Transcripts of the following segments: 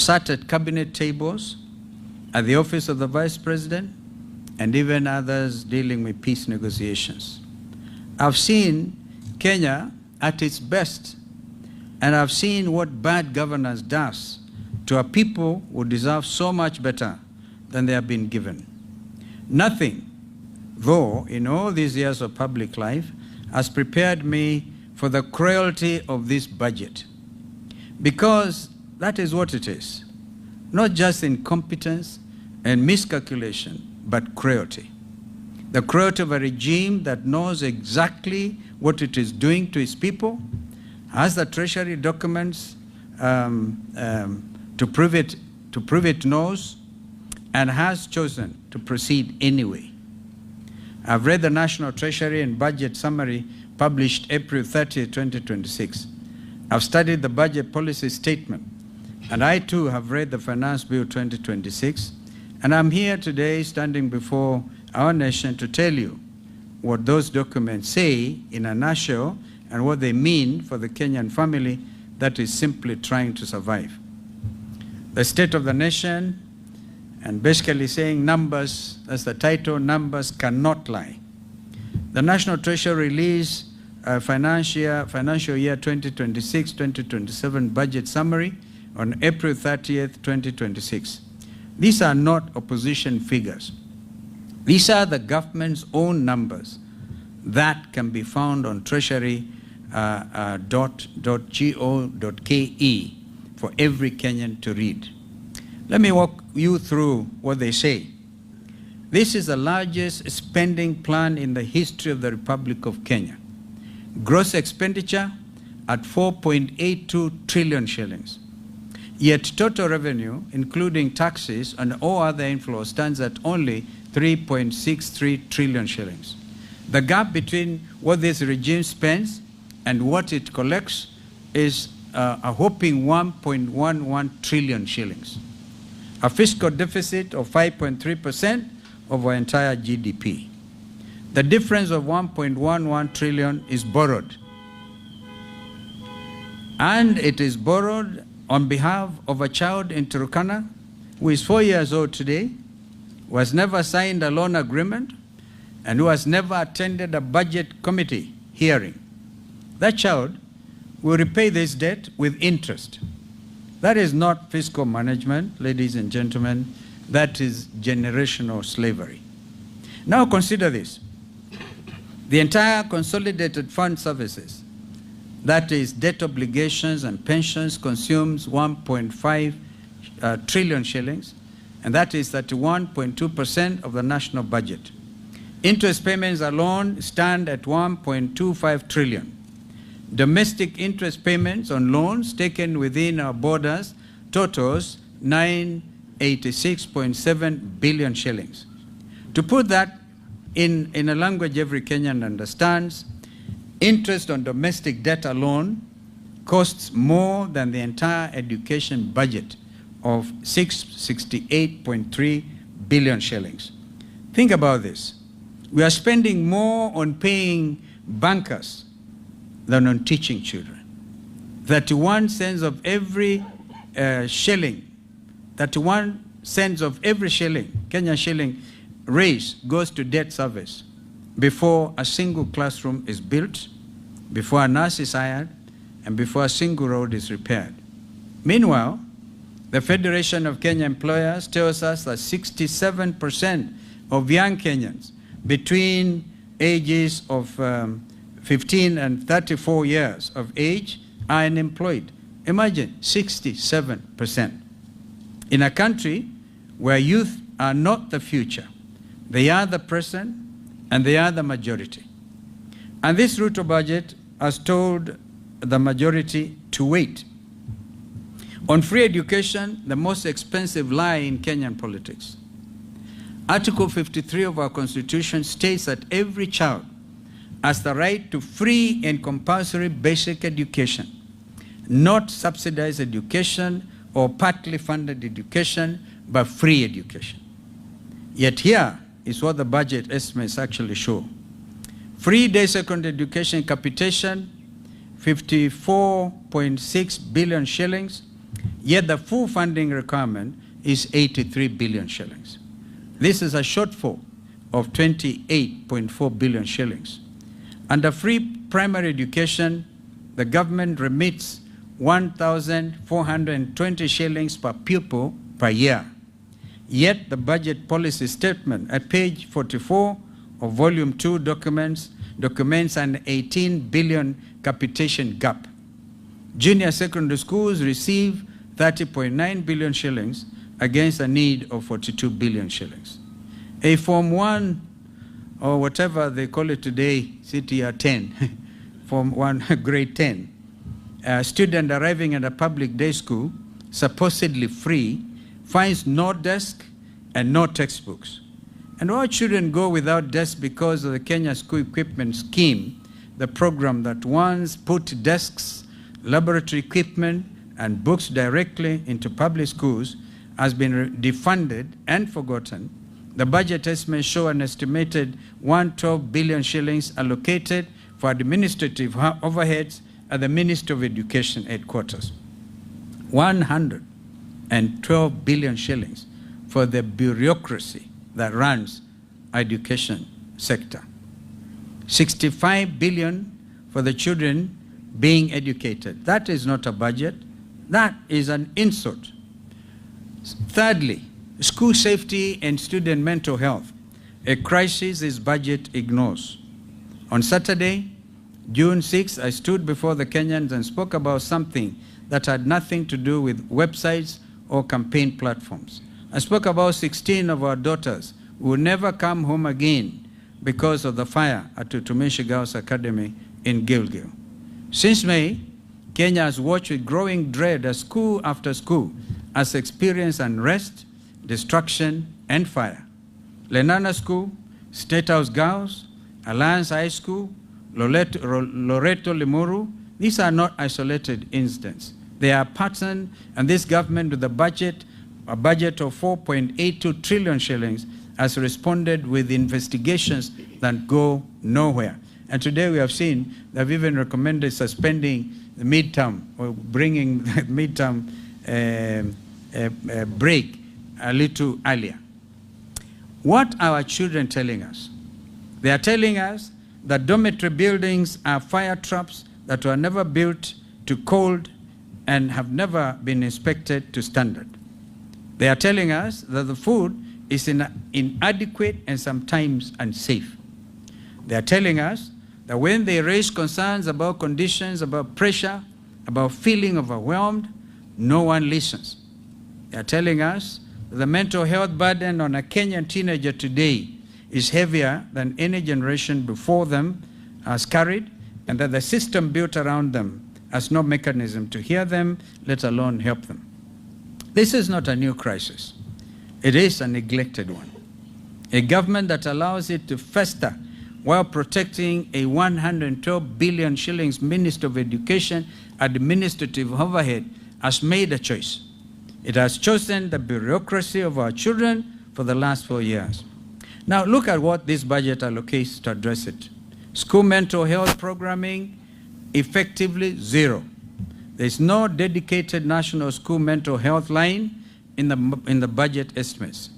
sat at cabinet tables, at the office of the Vice President, and even others dealing with peace negotiations. I've seen Kenya at its best, and I've seen what bad governance does to a people who deserve so much better than they have been given. Nothing, though, in all these years of public life, has prepared me for the cruelty of this budget. Because that is what it is. Not just incompetence and miscalculation, but cruelty. The cruelty of a regime that knows exactly what it is doing to its people, has the treasury documents to prove it knows, and has chosen to proceed anyway. I've read the National Treasury and Budget Summary published April 30, 2026. I've studied the budget policy statement, and I too have read the Finance Bill 2026, and I'm here today standing before our nation to tell you what those documents say in a nutshell and what they mean for the Kenyan family that is simply trying to survive. The state of the nation, and basically saying numbers, that's the title, numbers cannot lie. The National Treasury released financial year 2026-2027 budget summary on April 30th, 2026. These are not opposition figures. These are the government's own numbers that can be found on treasury.go.ke for every Kenyan to read. Let me walk you through what they say. This is the largest spending plan in the history of the Republic of Kenya. Gross expenditure at 4.82 trillion shillings. Yet total revenue, including taxes and all other inflows, stands at only 3.63 trillion shillings. The gap between what this regime spends and what it collects is a whopping 1.11 trillion shillings. A fiscal deficit of 5.3% of our entire GDP. The difference of 1.11 trillion is borrowed. And it is borrowed on behalf of a child in Turkana who is 4 years old today, who has never signed a loan agreement, and who has never attended a budget committee hearing. That child will repay this debt with interest. That is not fiscal management, ladies and gentlemen. That is generational slavery. Now consider this. The entire consolidated fund services, that is debt obligations and pensions, consumes 1.5 trillion shillings, and that is 31.2% of the national budget. Interest payments alone stand at 1.25 trillion. Domestic interest payments on loans taken within our borders totals 986.7 billion shillings. To put that in a language every Kenyan understands, interest on domestic debt alone costs more than the entire education budget of 668.3 billion shillings. Think about this. We are spending more on paying bankers than on teaching children. 31 cents of every shilling, 31 cents of every shilling, Kenyan shilling, raised goes to debt service before a single classroom is built, before a nurse is hired, and before a single road is repaired. Meanwhile, the Federation of Kenya Employers tells us that 67% of young Kenyans between ages of 15 and 34 years of age are unemployed. Imagine, 67%. In a country where youth are not the future, they are the present and they are the majority. And this Ruto budget has told the majority to wait. On free education, the most expensive lie in Kenyan politics. Article 53 of our Constitution states that every child has the right to free and compulsory basic education, not subsidized education or partly funded education, but free education. Yet here is what the budget estimates actually show. Free day secondary education capitation, 54.6 billion shillings, Yet the full funding requirement is 83 billion shillings. This is a shortfall of 28.4 billion shillings. Under free primary education, the government remits 1,420 shillings per pupil per year. Yet the budget policy statement at page 44 of volume 2 documents an 18 billion capitation gap. Junior secondary schools receive 30.9 billion shillings against a need of 42 billion shillings. A Form 1, or whatever they call it today, CTR 10, Form 1, grade 10, a student arriving at a public day school, supposedly free, finds no desk and no textbooks. And all children go without desks because of the Kenya School Equipment Scheme, the program that once put desks, laboratory equipment, and books directly into public schools has been defunded and forgotten. The budget estimates show an estimated 112 billion shillings allocated for administrative overheads at the Ministry of Education headquarters. 112 billion shillings for the bureaucracy that runs education sector. 65 billion for the children being educated. That is not a budget. That is an insult. Thirdly, school safety and student mental health, a crisis this budget ignores. On Saturday, June 6, I stood before the Kenyans and spoke about something that had nothing to do with websites or campaign platforms. I spoke about 16 of our daughters who will never come home again because of the fire at Tutumishi Girls Academy in Gilgil. Since May, Kenya has watched with growing dread as school after school has experienced unrest, destruction, and fire. Lenana School, State House Girls, Alliance High School, Loreto Limuru, these are not isolated incidents. They are patterned, and this government with a budget of 4.82 trillion shillings has responded with investigations that go nowhere. And today we have seen they've even recommended suspending the midterm or bringing the midterm break a little earlier. What are our children telling us? They are telling us that dormitory buildings are fire traps that were never built to code and have never been inspected to standard. They are telling us that the food is inadequate and sometimes unsafe. They are telling us that when they raise concerns about conditions, about pressure, about feeling overwhelmed, no one listens. They are telling us that the mental health burden on a Kenyan teenager today is heavier than any generation before them has carried, and that the system built around them has no mechanism to hear them, let alone help them. This is not a new crisis. It is a neglected one. A government that allows it to fester while protecting a 112 billion shillings Minister of Education administrative overhead has made a choice. It has chosen the bureaucracy of our children for the last 4 years. Now look at what this budget allocates to address it. School mental health programming, effectively zero. There is no dedicated national school mental health line in the budget estimates.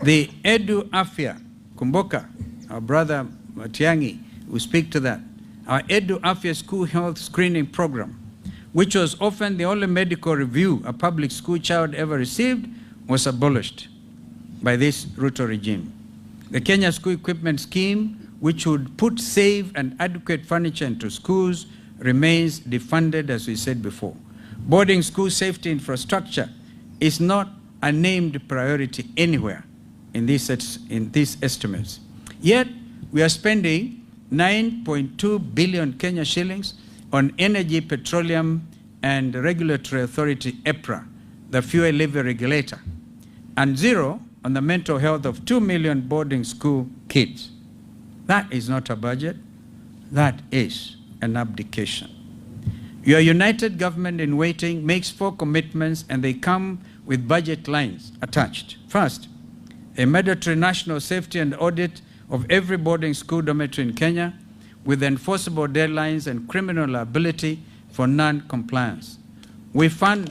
The Edu Afya, Kumboka, our brother Matiang'i will speak to that. Our Edu Afya school health screening program, which was often the only medical review a public school child ever received, was abolished by this Ruto regime. The Kenya School Equipment Scheme, which would put safe and adequate furniture into schools, remains defunded, as we said before. Boarding school safety infrastructure is not a named priority anywhere in these estimates. Yet, we are spending 9.2 billion Kenya shillings on Energy, Petroleum and Regulatory Authority, EPRA, the fuel levy regulator, and zero on the mental health of 2 million boarding school kids. That is not a budget. That is an abdication. Your united government in waiting makes 4 commitments, and they come with budget lines attached. First, a mandatory national safety and audit of every boarding school dormitory in Kenya with enforceable deadlines and criminal liability for non-compliance. We fund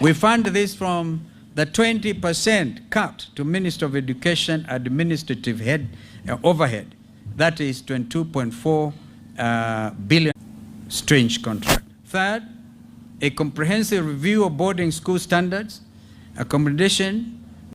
We fund this from the 20% cut to Minister of Education administrative overhead. That is 22.4 billion. Strange contract. Third, a comprehensive review of boarding school standards, accommodation,